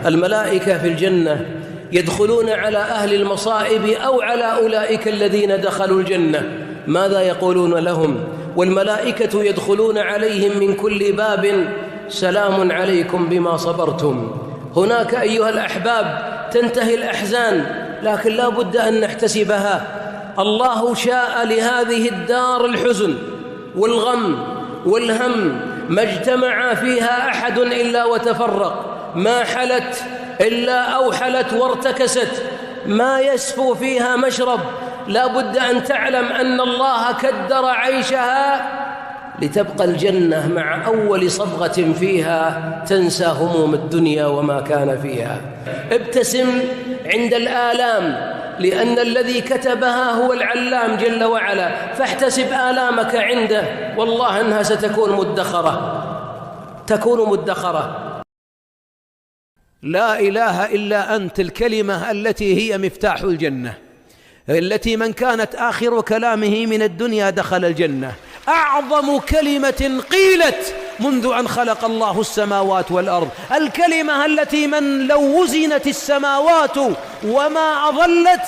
الملائكة في الجنة يدخلون على أهل المصائب أو على أولئك الذين دخلوا الجنة، ماذا يقولون لهم؟ والملائكة يدخلون عليهم من كل باب سلام عليكم بما صبرتم. هناك أيها الأحباب تنتهي الأحزان، لكن لا بد أن نحتسبها. الله شاء لهذه الدار الحزن والغم والهم، ما اجتمع فيها أحد إلا وتفرق، ما حلت إلا أوحلت وارتكست، ما يسفو فيها مشرب. لا بد أن تعلم أن الله كدر عيشها لتبقى الجنة مع أول صبغة فيها تنسى هموم الدنيا وما كان فيها. ابتسم عند الآلام، لأن الذي كتبها هو العلام جل وعلا، فاحتسب آلامك عنده، والله أنها ستكون مدخرة. لا إله إلا أنت، الكلمة التي هي مفتاح الجنة، التي من كانت آخر كلامه من الدنيا دخل الجنة. أعظم كلمة قيلت منذ أن خلق الله السماوات والأرض، الكلمة التي من لو وزنت السماوات وما أضلت